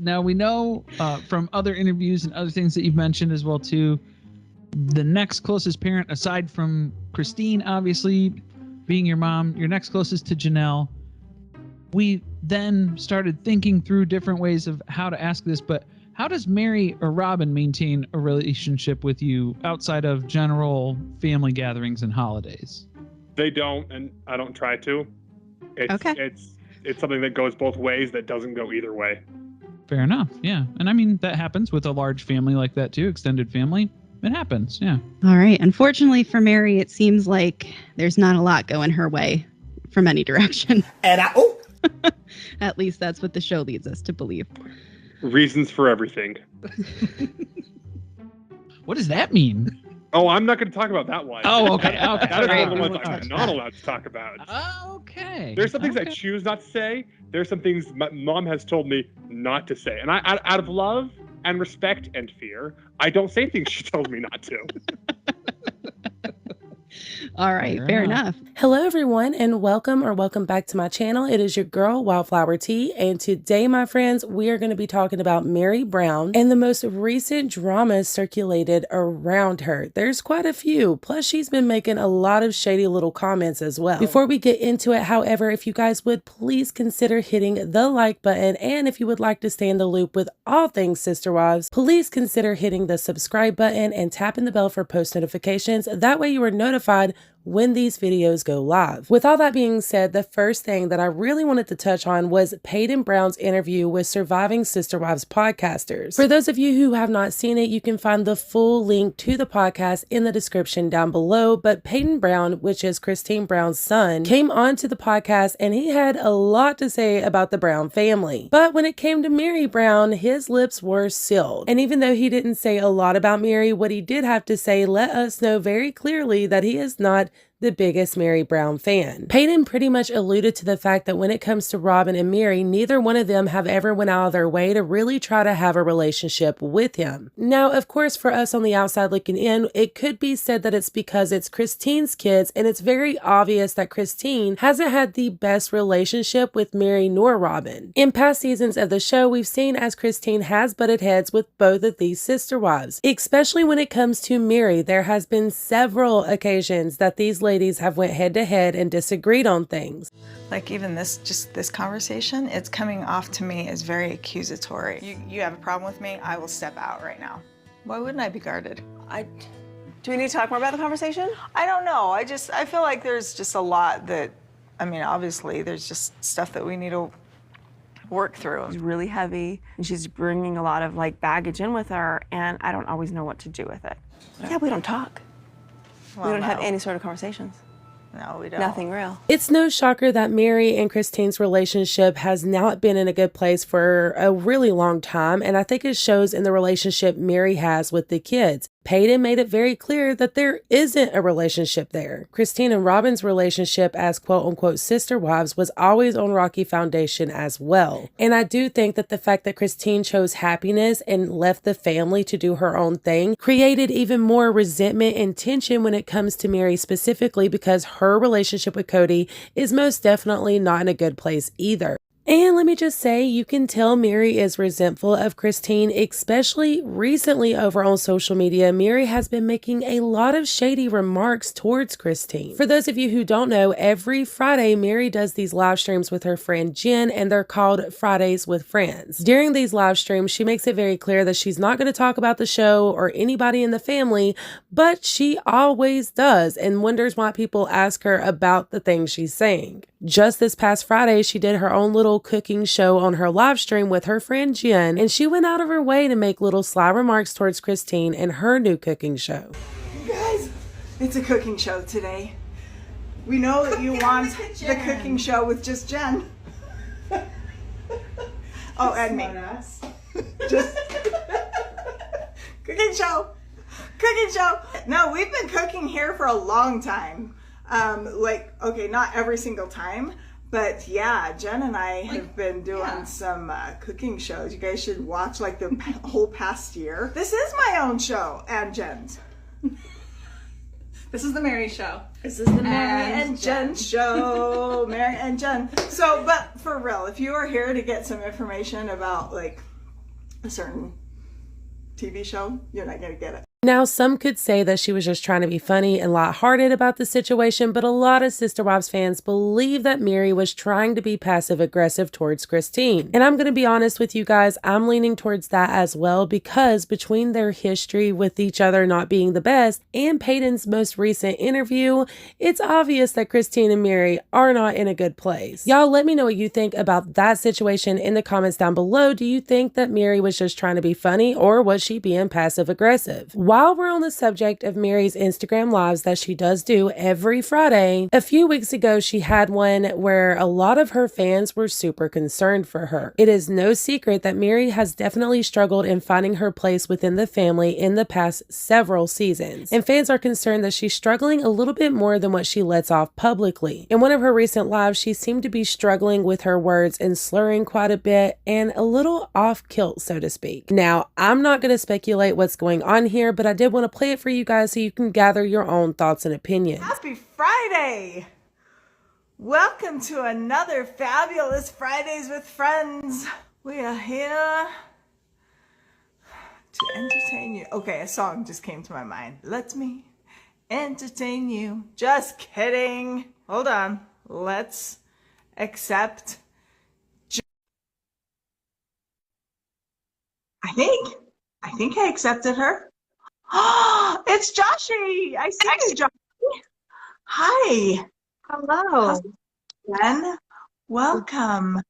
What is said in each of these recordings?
Now we know from other interviews and other things that you've mentioned as well too, the next closest parent aside from Christine, obviously being your mom, your next closest to Janelle. We then started thinking through different ways of how to ask this, but how does Meri or Robin maintain a relationship with you outside of general family gatherings and holidays? They don't, and I don't try to. It's something that goes both ways that doesn't go either way. Fair enough, yeah. And I mean, that happens with a large family like that too, extended family. It happens, yeah. All right. Unfortunately for Meri, it seems like there's not a lot going her way from any direction. And At least that's what the show leads us to believe. Reasons for everything. What does that mean? Oh, I'm not going to talk about that one. Oh, okay. That is one of the ones I'm not allowed to talk about. Okay. There's some things I choose not to say. There's some things my mom has told me not to say. And I, out of love and respect and fear, I don't say things she tells me not to. All right, fair enough. Hello, everyone, and welcome back to my channel. It is your girl, Wildflower Tea, and today, my friends, we are going to be talking about Meri Brown and the most recent dramas circulated around her. There's quite a few, plus she's been making a lot of shady little comments as well. Before we get into it, however, if you guys would please consider hitting the like button, and if you would like to stay in the loop with all things Sister Wives, please consider hitting the subscribe button and tapping the bell for post notifications. That way you are notified when these videos go live. With all that being said, the first thing that I really wanted to touch on was Peyton Brown's interview with surviving Sister Wives podcasters. For those of you who have not seen it, you can find the full link to the podcast in the description down below. But Peyton Brown, which is Christine Brown's son, came onto the podcast and he had a lot to say about the Brown family. But when it came to Meri Brown, his lips were sealed. And even though he didn't say a lot about Meri, what he did have to say let us know very clearly that he is not the biggest Meri Brown fan. Peyton pretty much alluded to the fact that when it comes to Robin and Meri, neither one of them have ever went out of their way to really try to have a relationship with him. Now, of course, for us on the outside looking in, it could be said that it's because it's Christine's kids, and it's very obvious that Christine hasn't had the best relationship with Meri nor Robin. In past seasons of the show, we've seen as Christine has butted heads with both of these sister wives. Especially when it comes to Meri, there has been several occasions that these ladies have went head to head and disagreed on things. Like even this conversation, it's coming off to me as very accusatory. You have a problem with me, I will step out right now. Why wouldn't I be guarded? Do we need to talk more about the conversation? I don't know, I feel like there's just a lot that, I mean, obviously there's just stuff that we need to work through. She's really heavy and she's bringing a lot of like baggage in with her, and I don't always know what to do with it. Yeah, we don't talk. Well, we don't have any sort of conversations. No, we don't. Nothing real. It's no shocker that Meri and Christine's relationship has not been in a good place for a really long time, and I think it shows in the relationship Meri has with the kids. Peyton made it very clear that there isn't a relationship there. Christine and Robin's relationship as quote-unquote sister wives was always on rocky foundation as well. And I do think that the fact that Christine chose happiness and left the family to do her own thing created even more resentment and tension when it comes to Meri specifically, because her relationship with Cody is most definitely not in a good place either. And let me just say, you can tell Meri is resentful of Christine, especially recently over on social media. Meri has been making a lot of shady remarks towards Christine. For those of you who don't know, every Friday, Meri does these live streams with her friend Jen, and they're called Fridays with Friends. During these live streams, she makes it very clear that she's not going to talk about the show or anybody in the family, but she always does, and wonders why people ask her about the things she's saying. Just this past Friday, she did her own little cooking show on her live stream with her friend Jen, and she went out of her way to make little sly remarks towards Christine and her new cooking show. You guys, it's a cooking show today. We know that you want the cooking show with just Jen. Oh, and me. Just cooking show. Cooking show. No, we've been cooking here for a long time. Okay, not every single time, but yeah, Jen and I have been doing some cooking shows. You guys should watch like the whole past year. This is my own show and Jen's. This is the Meri show. This is the Meri and Jen show. Meri and Jen. So, but for real, if you are here to get some information about like a certain TV show, you're not going to get it. Now, some could say that she was just trying to be funny and lighthearted about the situation, but a lot of Sister Wives fans believe that Meri was trying to be passive-aggressive towards Christine. And I'm going to be honest with you guys, I'm leaning towards that as well, because between their history with each other not being the best and Peyton's most recent interview, it's obvious that Christine and Meri are not in a good place. Y'all, let me know what you think about that situation in the comments down below. Do you think that Meri was just trying to be funny, or was she being passive-aggressive? While we're on the subject of Meri's Instagram lives that she does do every Friday, a few weeks ago she had one where a lot of her fans were super concerned for her. It is no secret that Meri has definitely struggled in finding her place within the family in the past several seasons, and fans are concerned that she's struggling a little bit more than what she lets off publicly. In one of her recent lives, she seemed to be struggling with her words and slurring quite a bit and a little off kilt, so to speak. Now, I'm not going to speculate what's going on here, but I did want to play it for you guys so you can gather your own thoughts and opinions. Happy Friday! Welcome to another fabulous Fridays with Friends. We are here to entertain you. Okay, a song just came to my mind. Let me entertain you. Just kidding. Hold on. Let's accept. I think I accepted her. Oh, it's Joshi. I see you, Joshi. Hi. Hello. Jen, welcome.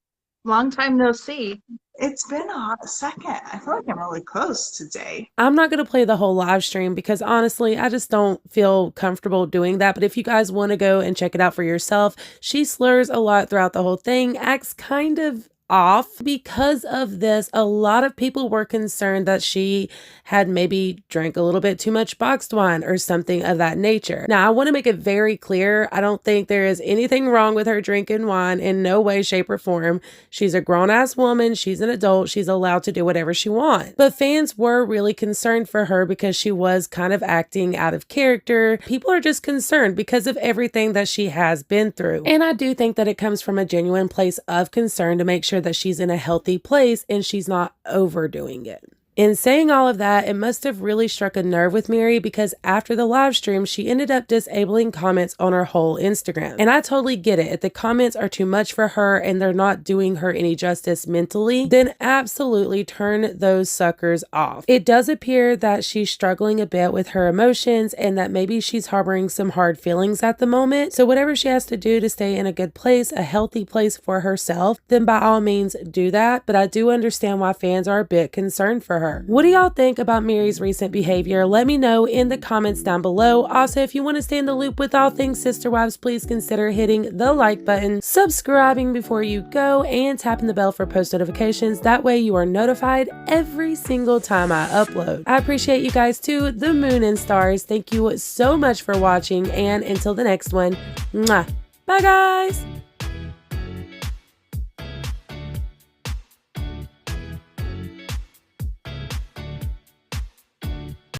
Long time no see. It's been a hot second. I feel like I'm really close today. I'm not going to play the whole live stream because honestly, I just don't feel comfortable doing that. But if you guys want to go and check it out for yourself, she slurs a lot throughout the whole thing, acts kind of off. Because of this, a lot of people were concerned that she had maybe drank a little bit too much boxed wine or something of that nature. Now, I want to make it very clear, I don't think there is anything wrong with her drinking wine in no way, shape, or form. She's a grown-ass woman, she's an adult, she's allowed to do whatever she wants. But fans were really concerned for her because she was kind of acting out of character. People are just concerned because of everything that she has been through. And I do think that it comes from a genuine place of concern to make sure that she's in a healthy place and she's not overdoing it. In saying all of that, it must have really struck a nerve with Meri because after the live stream, she ended up disabling comments on her whole Instagram. And I totally get it. If the comments are too much for her and they're not doing her any justice mentally, then absolutely turn those suckers off. It does appear that she's struggling a bit with her emotions and that maybe she's harboring some hard feelings at the moment. So whatever she has to do to stay in a good place, a healthy place for herself, then by all means do that. But I do understand why fans are a bit concerned for her. What do y'all think about Meri's recent behavior? Let me know in the comments down below. Also, if you want to stay in the loop with all things Sister Wives, please consider hitting the like button, subscribing before you go, and tapping the bell for post notifications. That way you are notified every single time I upload. I appreciate you guys too, the moon and stars. Thank you so much for watching, and until the next one, mwah. Bye guys!